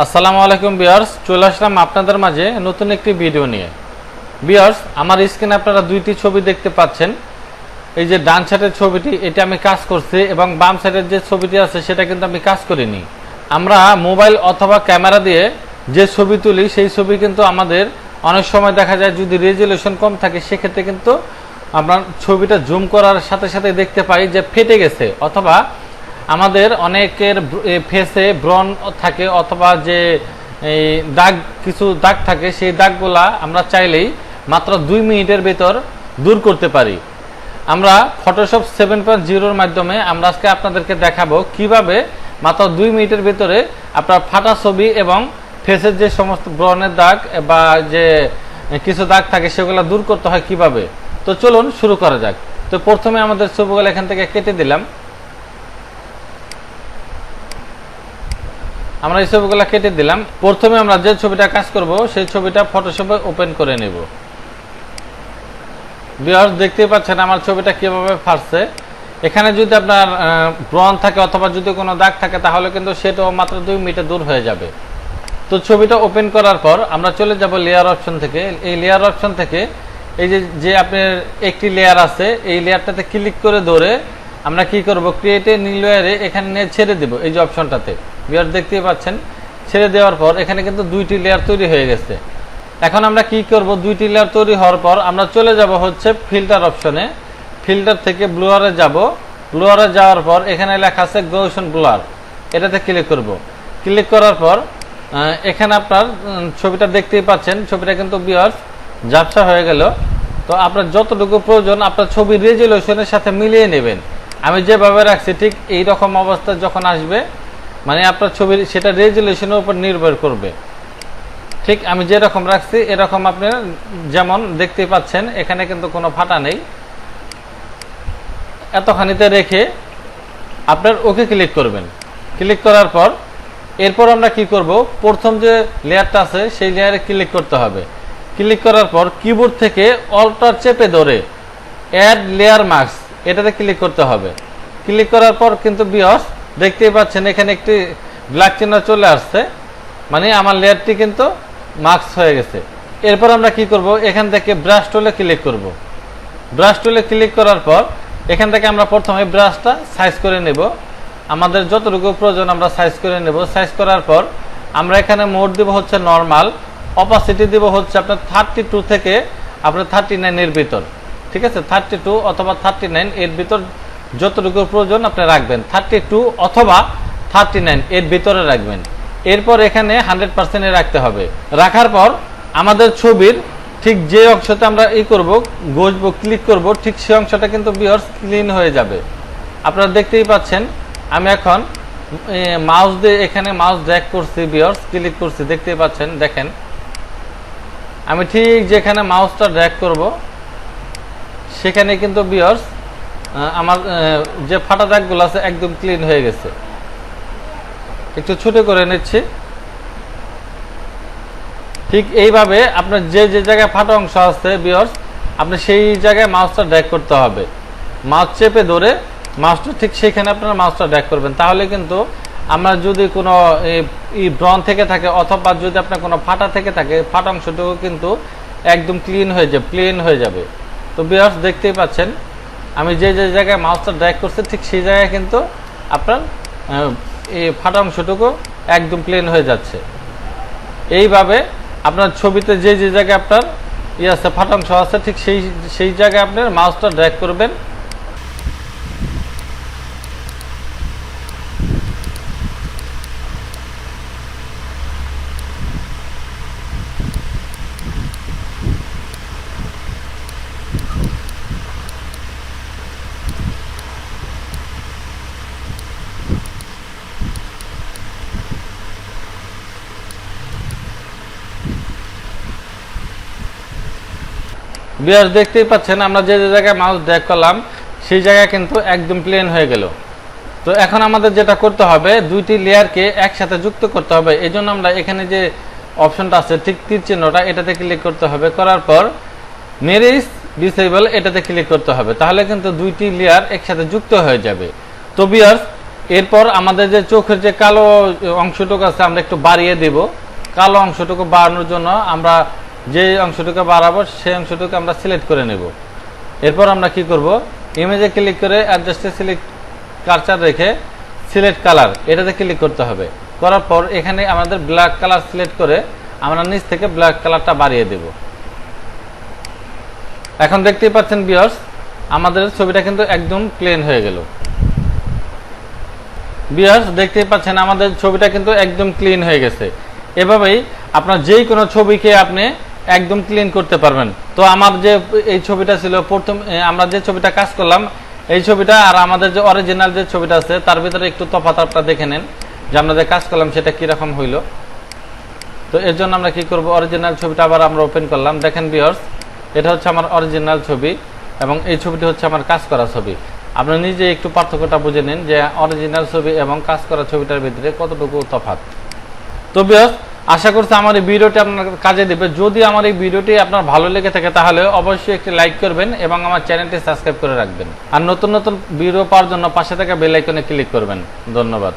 আসসালামু আলাইকুম ভিউয়ার্স, চলে আসলাম আপনাদের মাঝে নতুন একটি ভিডিও নিয়ে। ভিউয়ার্স, আমার স্ক্রিনে আপনারা দুইটি ছবি দেখতে পাচ্ছেন। এই যে ডান সাইডের ছবিটি, এটা আমি কাজ করছি, এবং বাম সাইডের যে ছবিটি আছে সেটা কিন্তু আমি কাজ করিনি। আমরা মোবাইল অথবা ক্যামেরা দিয়ে যে ছবি তুলি, সেই ছবি কিন্তু আমাদের অনেক সময় দেখা যায় যদি রেজুলেশন কম থাকে, সেক্ষেত্রে কিন্তু আমরা ছবিটা জুম করার সাথে সাথে দেখতে পাই যে ফেটে গেছে, অথবা আমাদের অনেকের ফেসে ব্রণ থাকে, অথবা যে দাগ, কিছু দাগ থাকে, সেই দাগগুলা আমরা চাইলেই মাত্র 2 মিনিটের ভেতর দূর করতে পারি। আমরা ফটোশপ 7.0 মাধ্যমে আমরা আজকে আপনাদেরকে দেখাবো কিভাবে মাত্র 2 মিনিটের ভেতরে আপনার ফাটা ছবি এবং ফেসের যে সমস্ত ব্রণের দাগ বা যে কিছু দাগ থাকে সেগুলো দূর করতে হয় কিভাবে। তো চলুন শুরু করা যাক। তো প্রথমে আমাদের ছবিগুলো এখান থেকে কেটে দিলাম। আমরা এই ছবিগুলো কেটে দিলাম। প্রথমে আমরা যে ছবিটা কাজ করব সেই ছবিটা ফটোশপে ওপেন করে নেব। ভিউয়ার্স, দেখতেই পাচ্ছেন আমার ছবিটা কিভাবে ফাটছে। এখানে যদি আপনার ব্রণ থাকে অথবা যদি কোনো দাগ থাকে, তাহলে কিন্তু সেটাও মাত্র 2 মিনিটে দূর হয়ে যাবে। তো ছবিটা ওপেন করার পর আমরা চলে যাব লেয়ার অপশন থেকে। এই লেয়ার অপশন থেকে এই যে আপনার একটি লেয়ার আছে, এই লেয়ারটাতে ক্লিক করে ধরে আমরা কি করব, ক্রিয়েট এ নিউ লেয়ারে এখানে নিয়ে ছেড়ে দেব। এই যে অপশনটাতে ভিউয়ার্স দেখতেই পাচ্ছেন, ছেড়ে দেওয়ার পর এখানে কিন্তু 2টি লেয়ার তৈরি হয়ে গেছে। এখন আমরা কি করব, 2টি লেয়ার তৈরি হওয়ার পর আমরা চলে যাব হচ্ছে ফিল্টার অপশনে। ফিল্টার থেকে ব্লুয়ারে যাব। ব্লুয়ারে যাওয়ার পর এখানে লেখা আছে গৌসন ব্লুয়ার, এটাতে ক্লিক করব। ক্লিক করার পর এখানে আপনার ছবিটা দেখতেই পাচ্ছেন, ছবিটা কিন্তু ভিউয়ার্স ঝাপসা হয়ে গেল। তো আপনার যতটুকু প্রয়োজন আপনার ছবির রেজুলেশনের সাথে মিলিয়ে নেবেন। আমি যেভাবে রাখছি ঠিক এই রকম অবস্থা যখন আসবে, মানে আপনার ছবির সেটা রেজুলেশনের উপর নির্ভর করবে। ঠিক আমি যেরকম রাখছি এরকম আপনি যেমন দেখতেই পাচ্ছেন, এখানে কিন্তু কোনো ফাটা নেই। এতখানিতে রেখে আপনার ওকে ক্লিক করবেন। ক্লিক করার পর এরপর আমরা কি করব, প্রথম যে লেয়ারটা আছে সেই লেয়ারে ক্লিক করতে হবে। ক্লিক করার পর কিবোর্ড থেকে অল্টার চেপে ধরে অ্যাড লেয়ার মাস্ক, এটাতে ক্লিক করতে হবে। ক্লিক করার পর কিন্তু ভিউয়ার্স দেখতেই পাচ্ছেন এখানে একটি ব্ল্যাক চিহ্ন চলে আসছে, মানে আমার লেয়ারটি কিন্তু মাস্ক হয়ে গেছে। এরপর আমরা কি করব, এখান থেকে ব্রাশ টুলে ক্লিক করব। ব্রাশ টুলে ক্লিক করার পর এখান থেকে আমরা প্রথমে ব্রাশটা সাইজ করে নেব। আমাদের যতটুকু প্রয়োজন আমরা সাইজ করে নেব। সাইজ করার পর আমরা এখানে মোড দেব হচ্ছে নর্মাল, অপাসিটি দেব হচ্ছে আপনার 32 থেকে আপনার 39 এর ভিতর। ঠিক আছে, 32 অথবা 39 এর ভিতর যতটুকু প্রয়োজন আপনি রাখবেন। 32 অথবা 39 এর ভিতরে রাখবেন। এরপর এখানে 100% রাখতে হবে। রাখার পর আমাদের ছবির ঠিক যে অংশতে আমরা করব, ঘষবো, ক্লিক করব, ঠিক সেই অংশটা কিন্তু ভিউয়ার্স ক্লিন হয়ে যাবে। আপনারা দেখতেই পাচ্ছেন আমি এখন মাউস দিয়ে এখানে মাউস ড্র্যাগ করছি, ভিউয়ার্স ক্লিক করছি, দেখতেই পাচ্ছেন। দেখেন আমি ঠিক যেখানে মাউসটা ড্র্যাগ করব সেখানে কিন্তু ভিউয়ার্স আমার যে ফাটা দাগগুলো আছে একদম ক্লিন হয়ে গেছে। একটু ছোট করে নিচ্ছি। ঠিক এইভাবে আপনার যে জায়গায় ফাটা অংশ আছে ভিউয়ার্স, আপনি সেই জায়গায় মাউসটা ড্র্যাগ করতে হবে। মাউস চেপে ধরে মাউসটা ঠিক সেখানে আপনারা মাউসটা ড্র্যাগ করবেন। তাহলে কিন্তু আমরা যদি কোনো ব্রণ থেকে থাকে অথবা যদি আপনার কোনো ফাটা থেকে থাকে, ফাটা অংশটুকু কিন্তু একদম ক্লিন হয়ে যাবে, প্লেন হয়ে যাবে। তো ভিউয়ার্স দেখতেই পাচ্ছেন আমি যে জায়গায় মাউসটা ড্র্যাগ করছি ঠিক সেই জায়গায় কিন্তু আপনার এই ফাটা অংশটুকু একদম প্লেন হয়ে যাচ্ছে। এইভাবে আপনার ছবিতে যে জায়গায় আপনার আছে ফাটা অংশ আছে ঠিক সেই জায়গায় আপনার মাউসটা ড্র্যাগ করবেন। ভিউয়ার্স দেখতেই পাচ্ছেন আমরা যে জায়গায় মাউস ড্র্যাগ করলাম সেই জায়গা কিন্তু একদম প্লেন হয়ে গেল। তো এখন আমাদের যেটা করতে হবে, 2টি লেয়ারকে একসাথে যুক্ত করতে হবে। এই জন্য আমরা এখানে যে অপশনটা আছে ঠিক তীর চিহ্নটা, এটাতে ক্লিক করতে হবে। করার পর মেরিজ ডিসেবল এটাতে ক্লিক করতে হবে। তাহলে কিন্তু 2টি লেয়ার একসাথে যুক্ত হয়ে যাবে। তো ভিউয়ার্স এরপর আমাদের যে চোখের যে কালো অংশটুকু আছে আমরা একটু বাড়িয়ে দেব। কালো অংশটুকু বাড়ানোর জন্য আমরা যে অংশটুকু বাড়াবো সেই অংশটুকু আমরা সিলেক্ট করে নেব। এরপর আমরা কি করব, ইমেজে ক্লিক করে অ্যাডজাস্টে সিলেক্ট কার্সার রেখে সিলেক্ট কালার এটাতে ক্লিক করতে হবে। করার পর এখানে আমাদের ব্ল্যাক কালার সিলেক্ট করে আমরা নিচ থেকে ব্ল্যাক কালারটা বাড়িয়ে দেব। এখন দেখতেই পাচ্ছেন ভিউয়ার্স, আমাদের ছবিটা কিন্তু একদম প্লেন হয়ে গেল। ভিউয়ার্স দেখতেই পাচ্ছেন আমাদের ছবিটা কিন্তু একদম ক্লিন হয়ে গেছে। এভাবেই আপনার যেই কোনো ছবিকে আপনি একদম ক্লিন করতে পারবেন। তো আমার যে এই ছবিটা ছিল প্রথম আমরা যে ছবিটা কাজ করলাম, এই ছবিটা আর আমাদের যে অরিজিনাল যে ছবিটা আছে তার ভিতরে একটু তফাৎ আপনারা দেখে নেন যে আমরা যে কাজ করলাম সেটা কিরকম হইলো। তো এর জন্য আমরা কি করব, অরিজিনাল ছবিটা আবার আমরা ওপেন করলাম। দেখেন ভিউয়ার্স, এটা হচ্ছে আমার অরিজিনাল ছবি এবং এই ছবিটি হচ্ছে আমার কাজ করা ছবি। আপনি নিজে একটু পার্থক্যটা বুঝে নিন যে অরিজিনাল ছবি এবং কাজ করা ছবিটার ভিতরে কতটুকু তফাৎ। তো ভিউয়ার্স, আশা করছি আমার এই ভিডিওটি আপনার কাজে দেবে। যদি আমার এই ভিডিওটি আপনার ভালো লেগে থাকে তাহলে অবশ্যই একটি লাইক করবেন এবং আমার চ্যানেলটি সাবস্ক্রাইব করে রাখবেন। আর নতুন নতুন ভিডিও পাওয়ার জন্য পাশে থাকা বেল আইকনে ক্লিক করবেন। ধন্যবাদ।